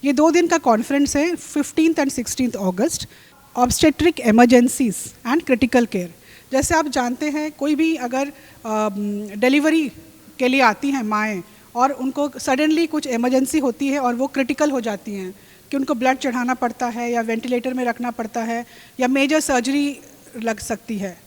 ये 2 दिन का कॉन्फ्रेंस है 15th and 16th August, obstetric emergencies and critical care. जैसे आप जानते हैं कोई भी अगर डिलीवरी के लिए आती हैं माएँ और उनको सडनली कुछ इमरजेंसी होती है और वो क्रिटिकल हो जाती हैं कि उनको ब्लड चढ़ाना पड़ता है या वेंटिलेटर में रखना पड़ता है या मेजर सर्जरी लग सकती है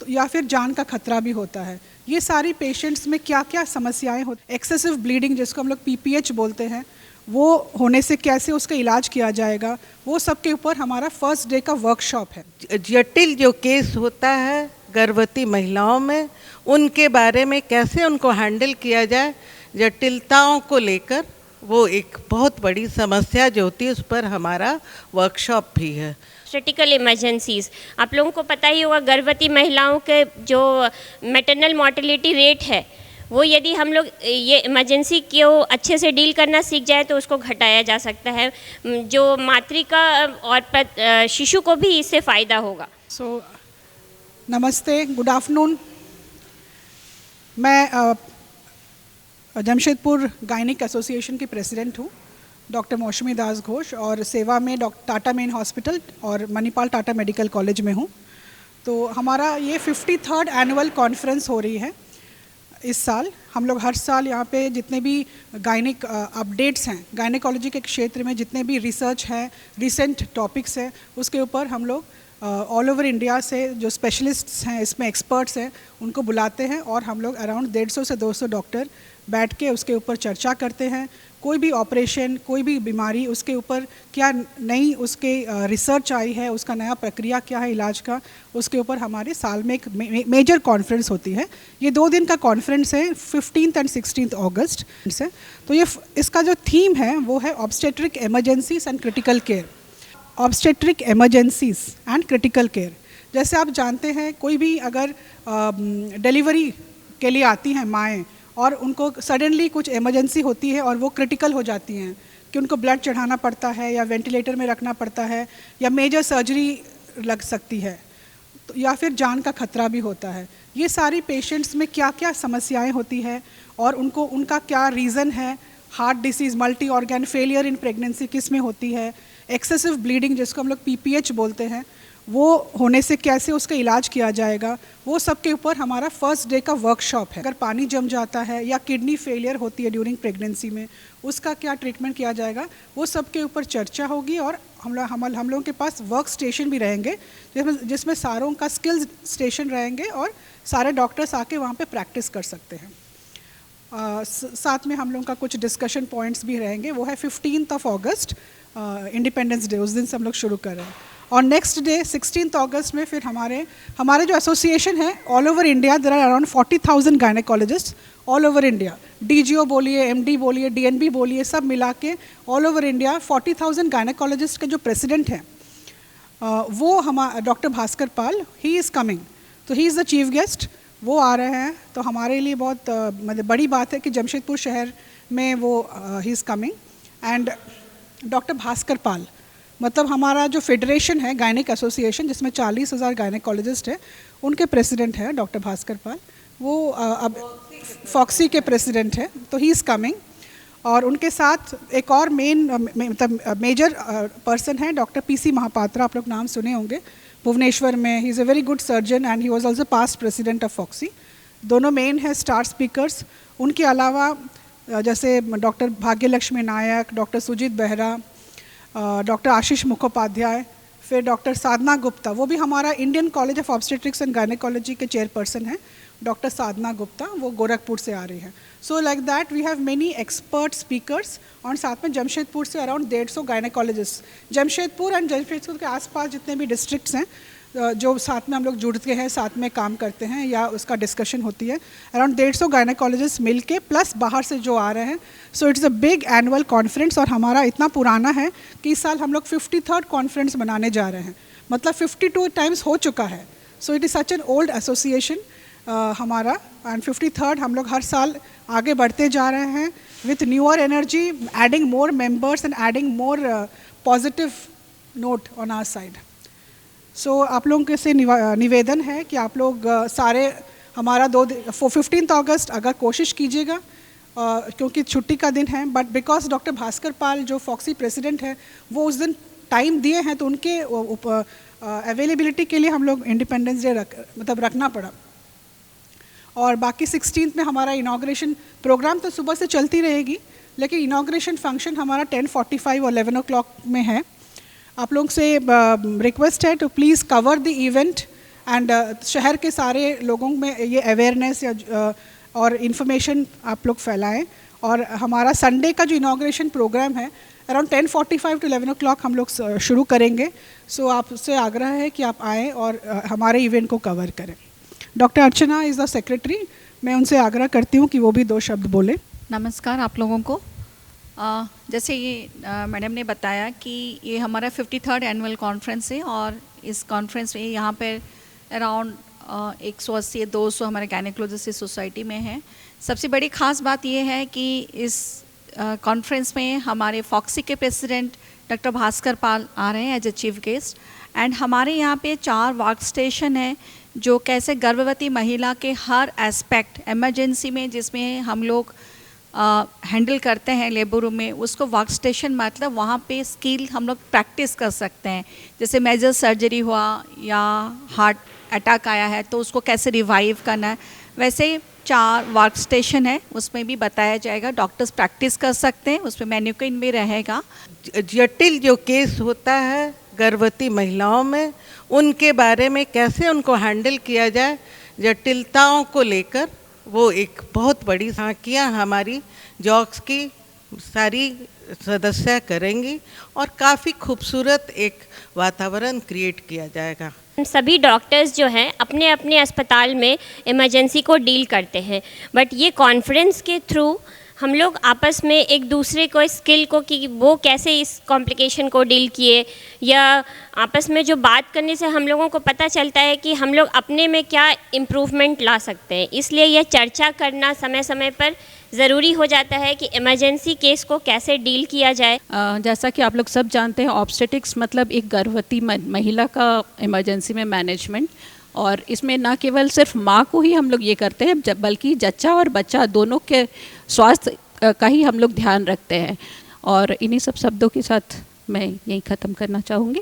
तो या फिर जान का खतरा भी होता है। ये सारी पेशेंट्स में क्या क्या समस्याएं होती, एक्सेसिव ब्लीडिंग जिसको हम लोग PPH बोलते हैं, वो होने से कैसे उसका इलाज किया जाएगा, वो सब के ऊपर हमारा फर्स्ट डे का वर्कशॉप है। जटिल जो केस होता है गर्भवती महिलाओं में, उनके बारे में कैसे उनको हैंडल किया जाए, जटिलताओं को लेकर वो एक बहुत बड़ी समस्या जो होती है उस पर हमारा वर्कशॉप भी है। क्रिटिकल इमरजेंसीज़, आप लोगों को पता ही होगा गर्भवती महिलाओं के जो मैटरनल मॉर्टेलिटी रेट है वो यदि हम लोग ये इमरजेंसी को अच्छे से डील करना सीख जाए तो उसको घटाया जा सकता है, जो मातृका और शिशु को भी इससे फ़ायदा होगा। नमस्ते, गुड आफ्टरनून। मैं जमशेदपुर गायनिक एसोसिएशन की प्रेसिडेंट हूँ, डॉक्टर मौसमी दास घोष, और सेवा में टाटा मेन हॉस्पिटल और मणिपाल टाटा मेडिकल कॉलेज में हूँ। तो हमारा ये 53rd एनुअल कॉन्फ्रेंस हो रही है इस साल। हम लोग हर साल यहाँ पे जितने भी गायनिक अपडेट्स हैं, गायनिकोलॉजी के क्षेत्र में जितने भी रिसर्च है, रिसेंट टॉपिक्स हैं, उसके ऊपर हम लोग ऑल ओवर इंडिया से जो स्पेशलिस्ट्स हैं, इसमें एक्सपर्ट्स हैं, उनको बुलाते हैं और हम लोग अराउंड 150 से 200 डॉक्टर बैठ के उसके ऊपर चर्चा करते हैं। कोई भी ऑपरेशन, कोई भी बीमारी, उसके ऊपर क्या नई उसके रिसर्च आई है, उसका नया प्रक्रिया क्या है इलाज का, उसके ऊपर हमारे साल में एक मेजर कॉन्फ्रेंस होती है। ये 2 दिन का कॉन्फ्रेंस है 15th एंड 16th अगस्त से। तो ये इसका जो थीम है वो है obstetric emergencies and critical care. Obstetric emergencies and critical care, जैसे आप जानते हैं कोई भी अगर डिलीवरी के लिए आती हैं माएँ और उनको सडनली कुछ इमरजेंसी होती है और वो क्रिटिकल हो जाती हैं कि उनको ब्लड चढ़ाना पड़ता है या वेंटिलेटर में रखना पड़ता है या मेजर सर्जरी लग सकती है तो या फिर जान का खतरा भी होता है। ये सारी पेशेंट्स में क्या क्या समस्याएं होती है और उनका क्या रीज़न है, heart disease, multi organ failure in pregnancy किस में होती है, एक्सेसिव ब्लीडिंग जिसको हम लोग PPH बोलते हैं, वो होने से कैसे उसका इलाज किया जाएगा, वो सब के ऊपर हमारा फर्स्ट डे का वर्कशॉप है। अगर पानी जम जाता है या किडनी फेलियर होती है ड्यूरिंग प्रेगनेंसी में, उसका क्या ट्रीटमेंट किया जाएगा, वो सब के ऊपर चर्चा होगी। और हम लोगों के पास वर्क स्टेशन भी रहेंगे जिसमें सारों का स्किल्स स्टेशन रहेंगे और सारे डॉक्टर्स आके वहाँ पे प्रैक्टिस कर सकते हैं। साथ में हम लोगों का कुछ डिस्कशन पॉइंट्स भी रहेंगे। वो है 15th अगस्त, इंडिपेंडेंस डे, उस दिन से हम लोग शुरू कर रहे हैं। और नेक्स्ट डे 16th अगस्त में फिर हमारे जो एसोसिएशन है all over India, there are around 40,000 gynaecologist all over India. DGO बोलिए, MD बोलिए, DNB बोलिए, सब मिला के ऑल ओवर इंडिया 40,000 गायनेकोलॉजिस्ट के जो प्रेसिडेंट हैं वो doctor Bhaskar Pal, he is coming, तो he is the chief guest, वो आ रहे हैं। तो हमारे लिए बहुत मतलब बड़ी बात है कि जमशेदपुर शहर में वो he is coming. And doctor Bhaskar Pal मतलब हमारा जो फेडरेशन है गायनिक एसोसिएशन, जिसमें 40,000 गायनेकोलॉजिस्ट है, उनके प्रेसिडेंट है डॉक्टर भास्कर पाल। वो अब फॉक्सी के प्रेसिडेंट है, तो ही इज़ कमिंग। और उनके साथ एक और मतलब मेजर पर्सन है डॉक्टर PC महापात्रा, आप लोग नाम सुने होंगे, भुवनेश्वर में। He is a very good surgeon and he was also past president of FOGSI. दोनों मेन है स्टार स्पीकर्स। उनके अलावा जैसे doctor Bhagyalakshmi Nayak, doctor Sujit Behera, doctor Ashish Mukhopadhyay, फिर डॉक्टर साधना गुप्ता, वो भी हमारा Indian College of Obstetrics and Gynaecology के चेयरपर्सन हैं, डॉक्टर साधना गुप्ता, वो गोरखपुर से आ रही हैं। So like that we have many expert speakers. और साथ में जमशेदपुर से around 150 gynaecologist, Jamshedpur and Jamshedpur के आसपास जितने भी डिस्ट्रिक्ट्स हैं जो साथ में हम लोग जुड़ते हैं, साथ में काम करते हैं या उसका डिस्कशन होती है, अराउंड 150 गायनेकोलॉजिस्ट मिल के प्लस बाहर से जो आ रहे हैं। So it's a big annual conference और हमारा इतना पुराना है कि इस साल हम लोग 53rd कॉन्फ्रेंस बनाने जा रहे हैं, मतलब 52 टाइम्स हो चुका है। So it is such an old association हमारा, एंड 53rd हम लोग हर साल आगे बढ़ते जा रहे हैं with newer energy, adding more members and adding more positive note on our side. So आप लोगों के से निवेदन है कि आप लोग सारे हमारा 15th अगस्त अगर कोशिश कीजिएगा क्योंकि छुट्टी का दिन है, बट बिकॉज डॉक्टर भास्कर पाल जो फॉक्सी प्रेसिडेंट है वो उस दिन टाइम दिए हैं, तो उनके अवेलेबिलिटी के लिए हम लोग इंडिपेंडेंस डे रखना पड़ा। और बाकी 16 में हमारा इनाग्रेशन प्रोग्राम तो सुबह से चलती रहेगी, लेकिन इनाग्रेशन फंक्शन हमारा 10:45 और 11 o'clock में है। आप लोग से रिक्वेस्ट है to please cover the event and शहर के सारे लोगों में ये अवेयरनेस और इन्फॉर्मेशन आप लोग फैलाएं। और हमारा संडे का जो इनाग्रेशन प्रोग्राम है अराउंड 10:45 to 11 o'clock हम लोग शुरू करेंगे। सो आपसे आग्रह है कि आप आएँ और हमारे इवेंट को कवर करें। Doctor Archana is the secretary, मैं उनसे आग्रह करती हूँ कि वो भी 2 शब्द बोले। नमस्कार आप लोगों को। जैसे ये मैडम ने बताया कि ये हमारा 53rd एनुअल कॉन्फ्रेंस है और इस कॉन्फ्रेंस में यहाँ पर अराउंड 180-200 हमारे गायनेकोलॉजिस्ट सोसाइटी में है। सबसे बड़ी ख़ास बात ये है कि इस कॉन्फ्रेंस में हमारे फॉक्सी के प्रेसिडेंट डॉक्टर भास्कर पाल आ रहे हैं as a chief guest. And हमारे यहाँ पे 4 वर्क स्टेशन है जो कैसे गर्भवती महिला के हर एस्पेक्ट इमरजेंसी में जिसमें हम लोग हैंडल करते हैं लेबर रूम में, उसको वर्क स्टेशन मतलब वहाँ पे स्किल हम लोग प्रैक्टिस कर सकते हैं। जैसे मेजर सर्जरी हुआ या हार्ट अटैक आया है तो उसको कैसे रिवाइव करना है, वैसे 4 वर्क स्टेशन है, उसमें भी बताया जाएगा। डॉक्टर्स प्रैक्टिस कर सकते हैं, उसमें मैन्युकिन भी रहेगा। जटिल जो केस होता है गर्भवती महिलाओं में, उनके बारे में कैसे उनको हैंडल किया जाए, जटिलताओं को लेकर वो एक बहुत बड़ी झांकियाँ हमारी जॉक्स की सारी सदस्य करेंगी और काफ़ी खूबसूरत एक वातावरण क्रिएट किया जाएगा। सभी डॉक्टर्स जो हैं अपने अपने अस्पताल में इमरजेंसी को डील करते हैं, बट ये कॉन्फ्रेंस के थ्रू हम लोग आपस में एक दूसरे को स्किल को कि वो कैसे इस कॉम्प्लिकेशन को डील किए, या आपस में जो बात करने से हम लोगों को पता चलता है कि हम लोग अपने में क्या इम्प्रूवमेंट ला सकते हैं। इसलिए यह चर्चा करना समय समय पर ज़रूरी हो जाता है कि इमरजेंसी केस को कैसे डील किया जाए। जैसा कि आप लोग सब जानते हैं, ऑब्स्टेटिक्स मतलब एक गर्भवती महिला का इमरजेंसी में मैनेजमेंट, और इसमें ना केवल सिर्फ माँ को ही हम लोग ये करते हैं बल्कि जच्चा और बच्चा दोनों के स्वास्थ्य का ही हम लोग ध्यान रखते हैं। और इन्हीं सब शब्दों के साथ मैं यही ख़त्म करना चाहूँगी।